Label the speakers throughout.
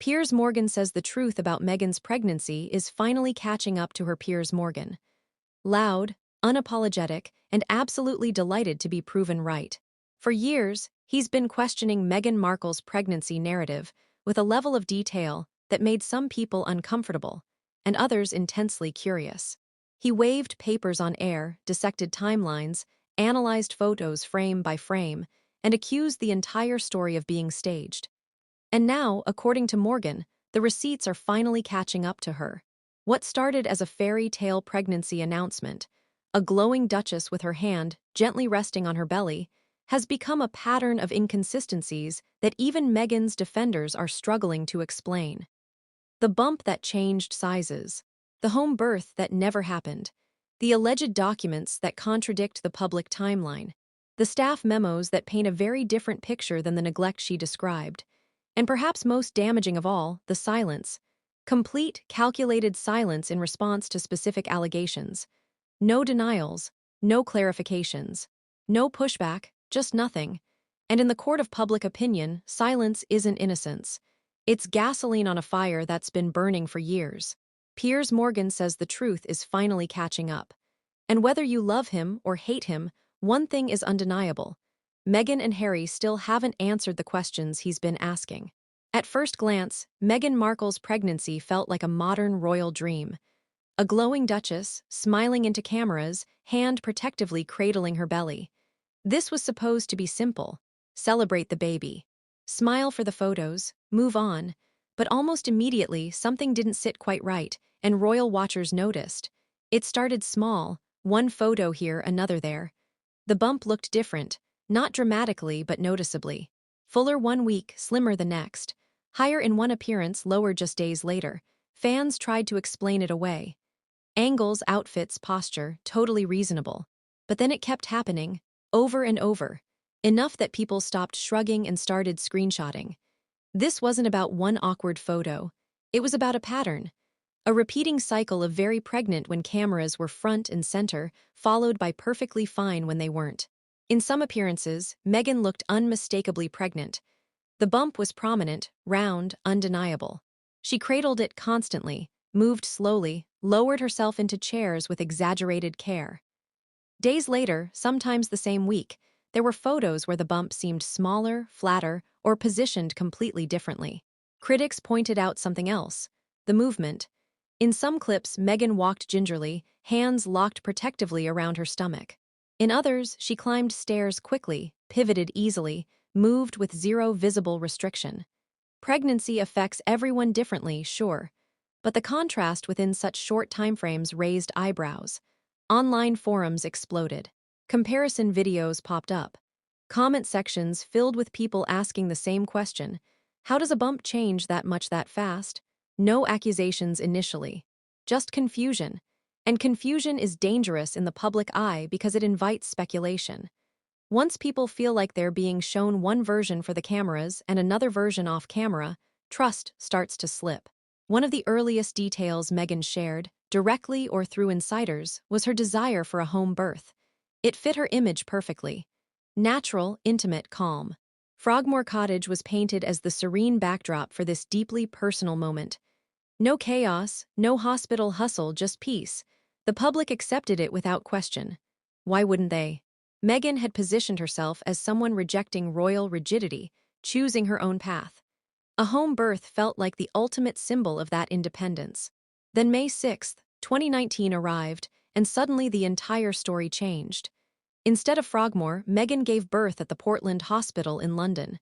Speaker 1: Piers Morgan says the truth about Meghan's pregnancy is finally catching up to her Piers Morgan. Loud, unapologetic, and absolutely delighted to be proven right. For years, he's been questioning Meghan Markle's pregnancy narrative with a level of detail that made some people uncomfortable and others intensely curious. He waved papers on air, dissected timelines, analyzed photos frame by frame, and accused the entire story of being staged. And now, according to Morgan, the receipts are finally catching up to her. What started as a fairy tale pregnancy announcement, a glowing duchess with her hand gently resting on her belly, has become a pattern of inconsistencies that even Meghan's defenders are struggling to explain. The bump that changed sizes, the home birth that never happened, the alleged documents that contradict the public timeline, the staff memos that paint a very different picture than the neglect she described, and perhaps most damaging of all, the silence. Complete, calculated silence in response to specific allegations. No denials, no clarifications, no pushback, just nothing. And in the court of public opinion, silence isn't innocence. It's gasoline on a fire that's been burning for years. Piers Morgan says the truth is finally catching up. And whether you love him or hate him, one thing is undeniable. Meghan and Harry still haven't answered the questions he's been asking. At first glance, Meghan Markle's pregnancy felt like a modern royal dream. A glowing duchess, smiling into cameras, hand protectively cradling her belly. This was supposed to be simple. Celebrate the baby. Smile for the photos, move on. But almost immediately, something didn't sit quite right, and royal watchers noticed. It started small, one photo here, another there. The bump looked different, not dramatically but noticeably. Fuller one week, slimmer the next. Higher in one appearance, lower just days later. Fans tried to explain it away. Angles, outfits, posture, totally reasonable. But then it kept happening, over and over. Enough that people stopped shrugging and started screenshotting. This wasn't about one awkward photo. It was about a pattern. A repeating cycle of very pregnant when cameras were front and center, followed by perfectly fine when they weren't. In some appearances, Meghan looked unmistakably pregnant. The bump was prominent, round, undeniable. She cradled it constantly, moved slowly, lowered herself into chairs with exaggerated care. Days later, sometimes the same week, there were photos where the bump seemed smaller, flatter, or positioned completely differently. Critics pointed out something else: the movement. In some clips, Meghan walked gingerly, hands locked protectively around her stomach. In others, she climbed stairs quickly, pivoted easily, moved with zero visible restriction. Pregnancy affects everyone differently, sure, but the contrast within such short timeframes raised eyebrows. Online forums exploded. Comparison videos popped up. Comment sections filled with people asking the same question: how does a bump change that much that fast? No accusations initially. Just confusion. And confusion is dangerous in the public eye because it invites speculation. Once people feel like they're being shown one version for the cameras and another version off camera, trust starts to slip. One of the earliest details Meghan shared, directly or through insiders, was her desire for a home birth. It fit her image perfectly. Natural, intimate, calm. Frogmore Cottage was painted as the serene backdrop for this deeply personal moment. No chaos, no hospital hustle, just peace. The public accepted it without question. Why wouldn't they? Meghan had positioned herself as someone rejecting royal rigidity, choosing her own path. A home birth felt like the ultimate symbol of that independence. Then May 6, 2019 arrived, and suddenly the entire story changed. Instead of Frogmore, Meghan gave birth at the Portland Hospital in London.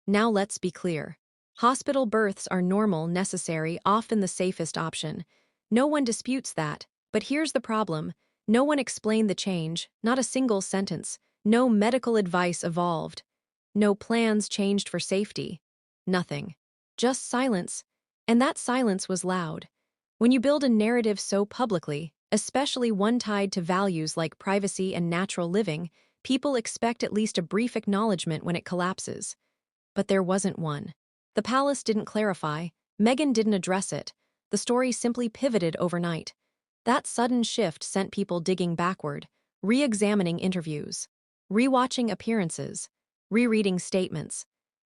Speaker 1: Now let's be clear. Hospital births are normal, necessary, often the safest option. No one disputes that, but here's the problem. No one explained the change, not a single sentence. No medical advice evolved. No plans changed for safety. Nothing. Just silence. And that silence was loud. When you build a narrative so publicly, especially one tied to values like privacy and natural living, people expect at least a brief acknowledgement when it collapses. But there wasn't one. The palace didn't clarify. Meghan didn't address it. The story simply pivoted overnight. That sudden shift sent people digging backward, re-examining interviews, rewatching appearances, rereading statements.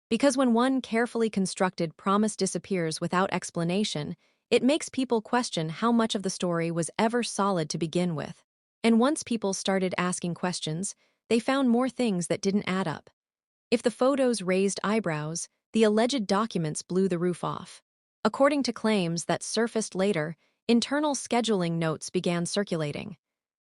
Speaker 1: Because when one carefully constructed promise disappears without explanation, it makes people question how much of the story was ever solid to begin with. And once people started asking questions, they found more things that didn't add up. If the photos raised eyebrows, the alleged documents blew the roof off. According to claims that surfaced later, internal scheduling notes began circulating.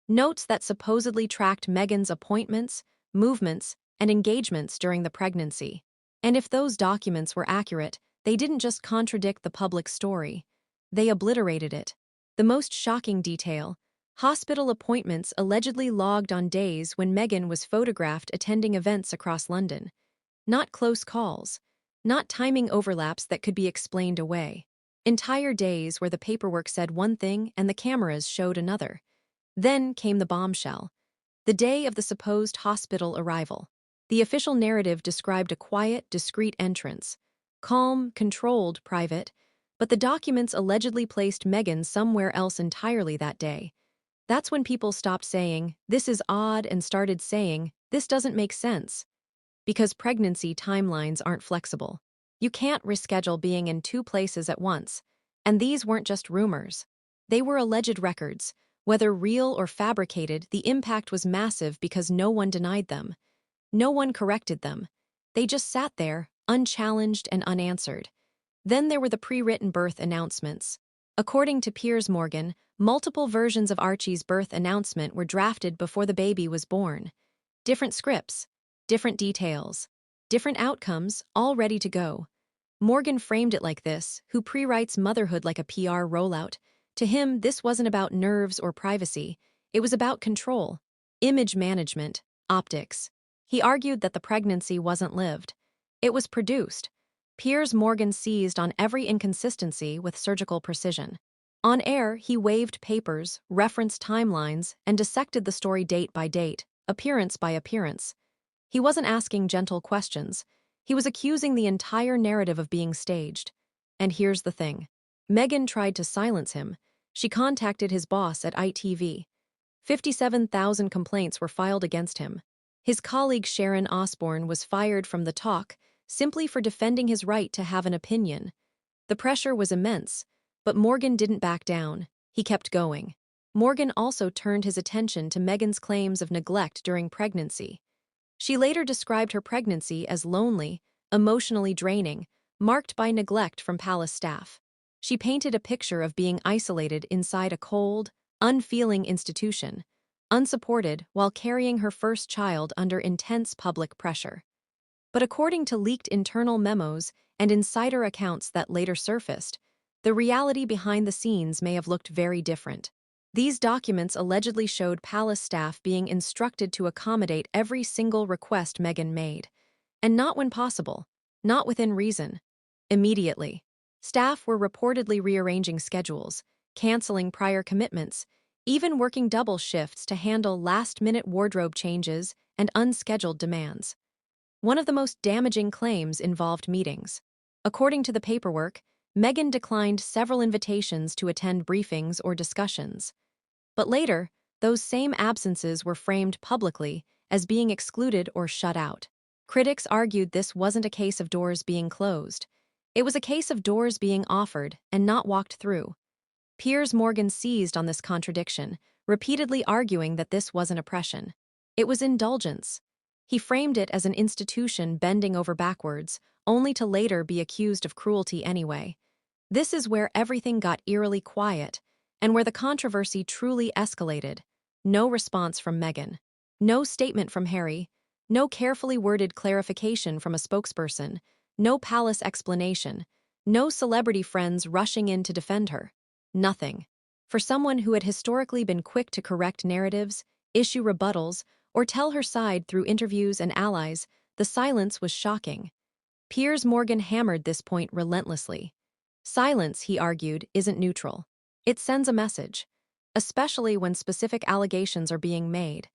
Speaker 1: Notes that supposedly tracked Meghan's appointments, movements, and engagements during the pregnancy. And if those documents were accurate, they didn't just contradict the public story. They obliterated it. The most shocking detail: hospital appointments allegedly logged on days when Meghan was photographed attending events across London. Not close calls. Not timing overlaps that could be explained away. Entire days where the paperwork said one thing and the cameras showed another. Then came the bombshell. The day of the supposed hospital arrival. The official narrative described a quiet, discreet entrance. Calm, controlled, private. But the documents allegedly placed Meghan somewhere else entirely that day. That's when people stopped saying, "This is odd," and started saying, "This doesn't make sense." Because pregnancy timelines aren't flexible. You can't reschedule being in two places at once. And these weren't just rumors. They were alleged records. Whether real or fabricated, the impact was massive because no one denied them. No one corrected them. They just sat there, unchallenged and unanswered. Then there were the pre-written birth announcements. According to Piers Morgan, multiple versions of Archie's birth announcement were drafted before the baby was born. Different scripts, different details, different outcomes, all ready to go. Morgan framed it like this: who pre-writes motherhood like a PR rollout? To him, this wasn't about nerves or privacy. It was about control, image management, optics. He argued that the pregnancy wasn't lived. It was produced. Piers Morgan seized on every inconsistency with surgical precision. On air, he waved papers, referenced timelines, and dissected the story date by date, appearance by appearance. He wasn't asking gentle questions. He was accusing the entire narrative of being staged. And here's the thing. Meghan tried to silence him. She contacted his boss at ITV. 57,000 complaints were filed against him. His colleague Sharon Osbourne was fired from The Talk simply for defending his right to have an opinion. The pressure was immense, but Morgan didn't back down. He kept going. Morgan also turned his attention to Meghan's claims of neglect during pregnancy. She later described her pregnancy as lonely, emotionally draining, marked by neglect from palace staff. She painted a picture of being isolated inside a cold, unfeeling institution, unsupported while carrying her first child under intense public pressure. But according to leaked internal memos and insider accounts that later surfaced, the reality behind the scenes may have looked very different. These documents allegedly showed palace staff being instructed to accommodate every single request Meghan made. And not when possible, not within reason. Immediately. Staff were reportedly rearranging schedules, canceling prior commitments, even working double shifts to handle last-minute wardrobe changes and unscheduled demands. One of the most damaging claims involved meetings. According to the paperwork, Meghan declined several invitations to attend briefings or discussions. But later, those same absences were framed publicly as being excluded or shut out. Critics argued this wasn't a case of doors being closed. It was a case of doors being offered and not walked through. Piers Morgan seized on this contradiction, repeatedly arguing that this wasn't oppression. It was indulgence. He framed it as an institution bending over backwards, only to later be accused of cruelty anyway. This is where everything got eerily quiet, and where the controversy truly escalated. No response from Meghan. No statement from Harry. No carefully worded clarification from a spokesperson. No palace explanation. No celebrity friends rushing in to defend her. Nothing. For someone who had historically been quick to correct narratives, issue rebuttals, or tell her side through interviews and allies, the silence was shocking. Piers Morgan hammered this point relentlessly. Silence, he argued, isn't neutral. It sends a message, especially when specific allegations are being made.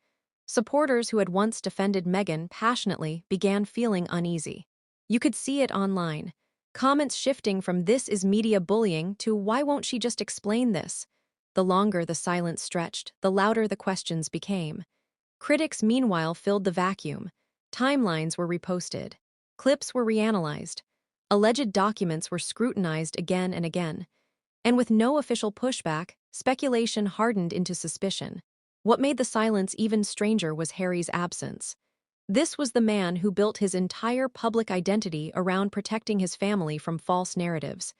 Speaker 1: Supporters who had once defended Meghan passionately began feeling uneasy. You could see it online. Comments shifting from "this is media bullying" to "why won't she just explain this?" The longer the silence stretched, the louder the questions became. Critics, meanwhile, filled the vacuum. Timelines were reposted. Clips were reanalyzed. Alleged documents were scrutinized again and again. And with no official pushback, speculation hardened into suspicion. What made the silence even stranger was Harry's absence. This was the man who built his entire public identity around protecting his family from false narratives.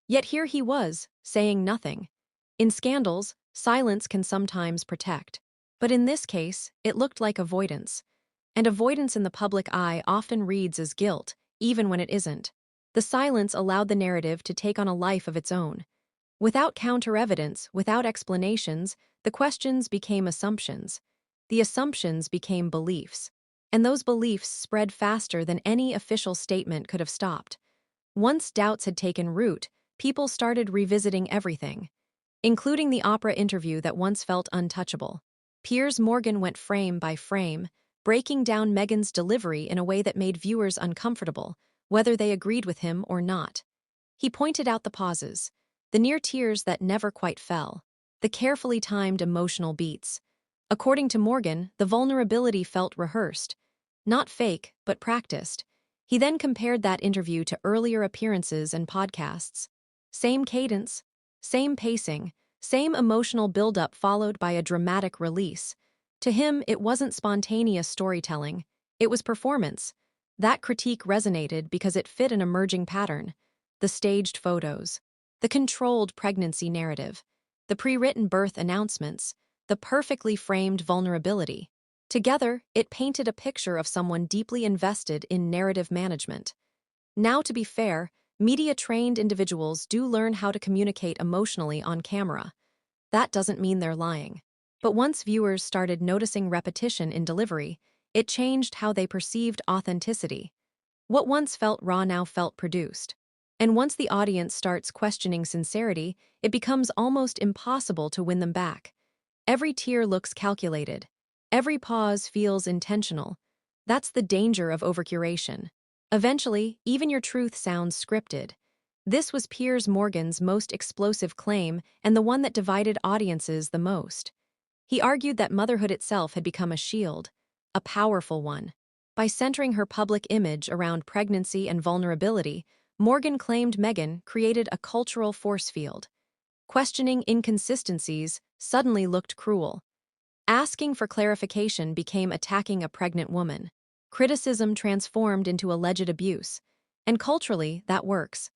Speaker 1: Yet here he was, saying nothing. In scandals, silence can sometimes protect. But in this case, it looked like avoidance. And avoidance in the public eye often reads as guilt, even when it isn't. The silence allowed the narrative to take on a life of its own. Without counter-evidence, without explanations, the questions became assumptions. The assumptions became beliefs. And those beliefs spread faster than any official statement could have stopped. Once doubts had taken root, people started revisiting everything, including the Oprah interview that once felt untouchable. Piers Morgan went frame by frame, breaking down Meghan's delivery in a way that made viewers uncomfortable, whether they agreed with him or not. He pointed out the pauses, the near tears that never quite fell, the carefully timed emotional beats. According to Morgan, the vulnerability felt rehearsed, not fake, but practiced. He then compared that interview to earlier appearances and podcasts. Same cadence, same pacing, same emotional buildup followed by a dramatic release. To him, it wasn't spontaneous storytelling, it was performance. That critique resonated because it fit an emerging pattern: the staged photos, the controlled pregnancy narrative, the pre-written birth announcements, the perfectly framed vulnerability. Together, it painted a picture of someone deeply invested in narrative management. Now, to be fair, media-trained individuals do learn how to communicate emotionally on camera. That doesn't mean they're lying. But once viewers started noticing repetition in delivery, it changed how they perceived authenticity. What once felt raw now felt produced. And once the audience starts questioning sincerity, it becomes almost impossible to win them back. Every tear looks calculated. Every pause feels intentional. That's the danger of overcuration. Eventually, even your truth sounds scripted. This was Piers Morgan's most explosive claim and the one that divided audiences the most. He argued that motherhood itself had become a shield, a powerful one. By centering her public image around pregnancy and vulnerability, Morgan claimed Meghan created a cultural force field. Questioning inconsistencies suddenly looked cruel. Asking for clarification became attacking a pregnant woman. Criticism transformed into alleged abuse. And culturally, that works.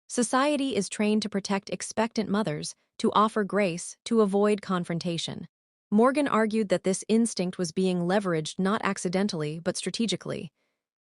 Speaker 1: Society is trained to protect expectant mothers, to offer grace, to avoid confrontation. Morgan argued that this instinct was being leveraged not accidentally but strategically.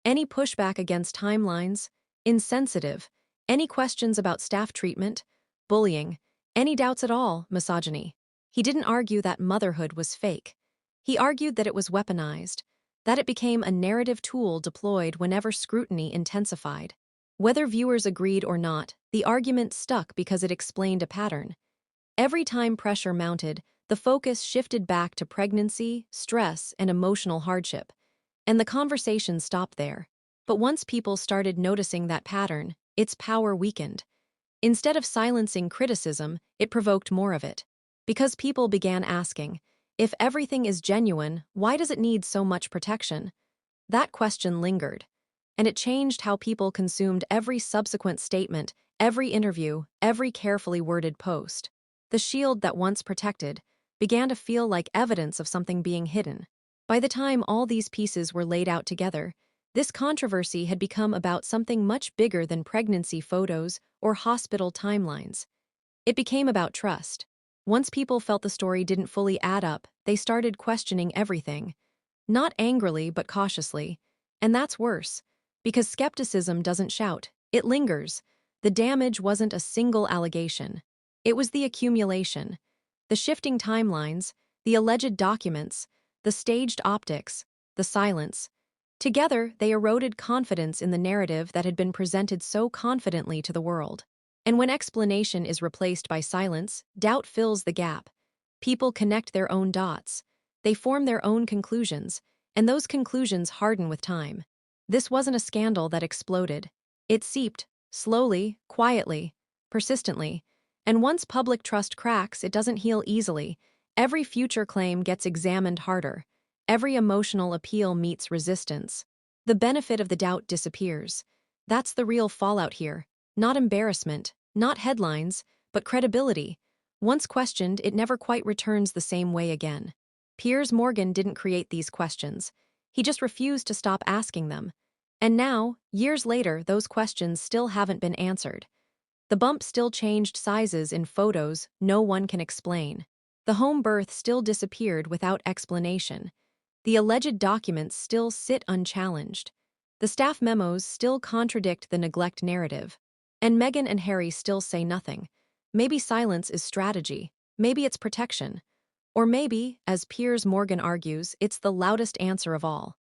Speaker 1: Any pushback against timelines, insensitive, any questions about staff treatment, bullying, any doubts at all, misogyny. He didn't argue that motherhood was fake. He argued that it was weaponized, that it became a narrative tool deployed whenever scrutiny intensified. Whether viewers agreed or not, the argument stuck because it explained a pattern. Every time pressure mounted, the focus shifted back to pregnancy, stress, and emotional hardship. And the conversation stopped there. But once people started noticing that pattern, its power weakened. Instead of silencing criticism, it provoked more of it. Because people began asking, if everything is genuine, why does it need so much protection? That question lingered. And it changed how people consumed every subsequent statement, every interview, every carefully worded post. The shield that once protected began to feel like evidence of something being hidden. By the time all these pieces were laid out together, this controversy had become about something much bigger than pregnancy photos or hospital timelines. It became about trust. Once people felt the story didn't fully add up, they started questioning everything. Not angrily, but cautiously. And that's worse. Because skepticism doesn't shout, it lingers. The damage wasn't a single allegation. It was the accumulation. The shifting timelines, the alleged documents, the staged optics, the silence. Together, they eroded confidence in the narrative that had been presented so confidently to the world. And when explanation is replaced by silence, doubt fills the gap. People connect their own dots. They form their own conclusions, and those conclusions harden with time. This wasn't a scandal that exploded. It seeped, slowly, quietly, persistently. And once public trust cracks, it doesn't heal easily. Every future claim gets examined harder. Every emotional appeal meets resistance. The benefit of the doubt disappears. That's the real fallout here. Not embarrassment, not headlines, but credibility. Once questioned, it never quite returns the same way again. Piers Morgan didn't create these questions. He just refused to stop asking them. And now, years later, those questions still haven't been answered. The bump still changed sizes in photos no one can explain. The home birth still disappeared without explanation. The alleged documents still sit unchallenged. The staff memos still contradict the neglect narrative. And Meghan and Harry still say nothing. Maybe silence is strategy. Maybe it's protection. Or maybe, as Piers Morgan argues, it's the loudest answer of all.